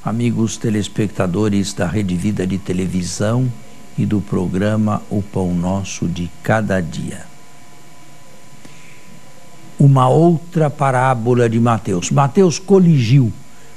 amigos telespectadores da Rede Vida de televisão e do programa O Pão Nosso de Cada Dia. Uma outra parábola de Mateus. Mateus coligiu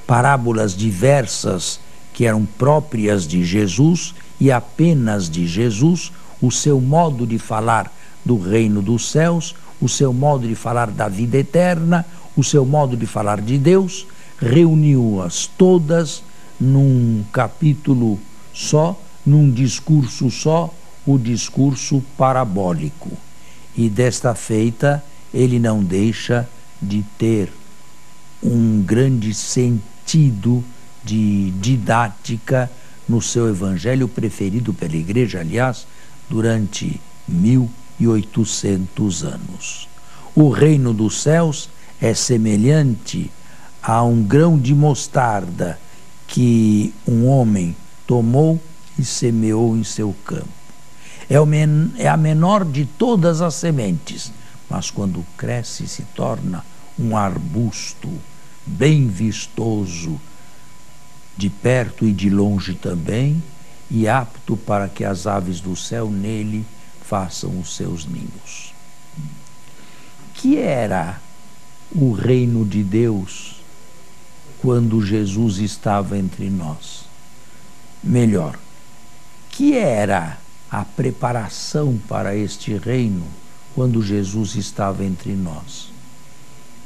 parábolas diversas que eram próprias de Jesus e apenas de Jesus, o seu modo de falar do reino dos céus, o seu modo de falar da vida eterna, o seu modo de falar de Deus, reuniu-as todas num capítulo só, num discurso só, o discurso parabólico. E desta feita ele não deixa de ter um grande sentido de didática no seu evangelho preferido pela igreja, aliás, durante 1800 anos. O reino dos céus é semelhante a um grão de mostarda que um homem tomou e semeou em seu campo. É a menor de todas as sementes, mas quando cresce se torna um arbusto bem vistoso, de perto e de longe também, e apto para que as aves do céu nele façam os seus ninhos. Que era o reino de Deus quando Jesus estava entre nós? Melhor, que era a preparação para este reino quando Jesus estava entre nós?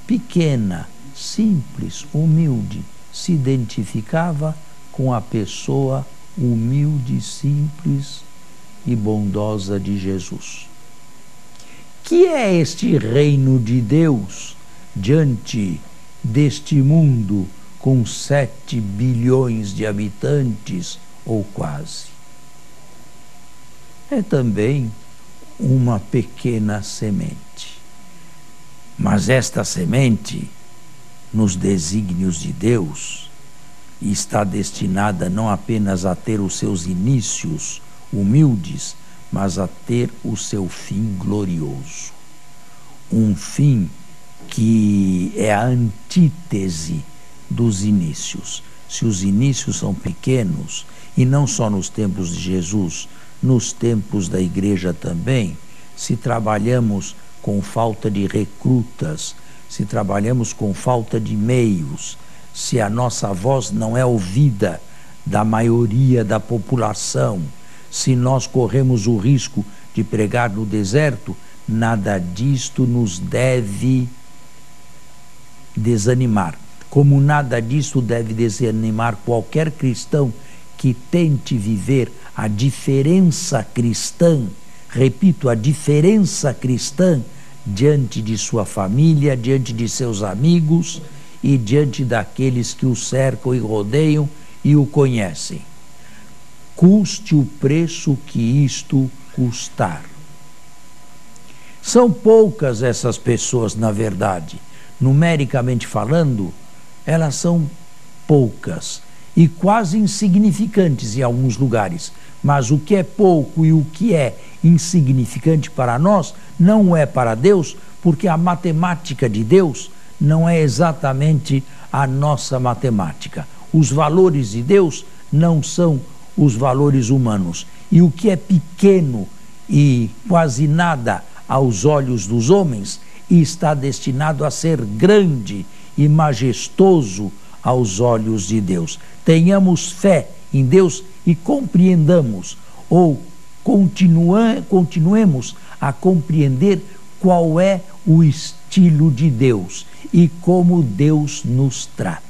Pequena, simples, humilde, se identificava com a pessoa humilde, simples e bondosa de Jesus. Que é este reino de Deus diante deste mundo com 7 bilhões de habitantes ou quase? É também uma pequena semente. Mas esta semente, nos desígnios de Deus, está destinada não apenas a ter os seus inícios humildes, mas a ter o seu fim glorioso. Um fim que é a antítese dos inícios. Se os inícios são pequenos, e não só nos tempos de Jesus, nos tempos da igreja também, se trabalhamos com falta de recrutas, se trabalhamos com falta de meios, se a nossa voz não é ouvida da maioria da população, se nós corremos o risco de pregar no deserto, nada disto nos deve desanimar. Como nada disto deve desanimar qualquer cristão que tente viver a diferença cristã, repito, a diferença cristã diante de sua família, diante de seus amigos e diante daqueles que o cercam e rodeiam e o conhecem. Custe o preço que isto custar. São poucas essas pessoas, na verdade. Numericamente falando, elas são poucas e quase insignificantes em alguns lugares. Mas o que é pouco e o que é insignificante para nós não é para Deus, porque a matemática de Deus não é exatamente a nossa matemática. Os valores de Deus não são os valores humanos. E o que é pequeno e quase nada aos olhos dos homens está destinado a ser grande e majestoso aos olhos de Deus. Tenhamos fé em Deus e compreendamos, ou continuemos a compreender qual é o estilo de Deus e como Deus nos trata.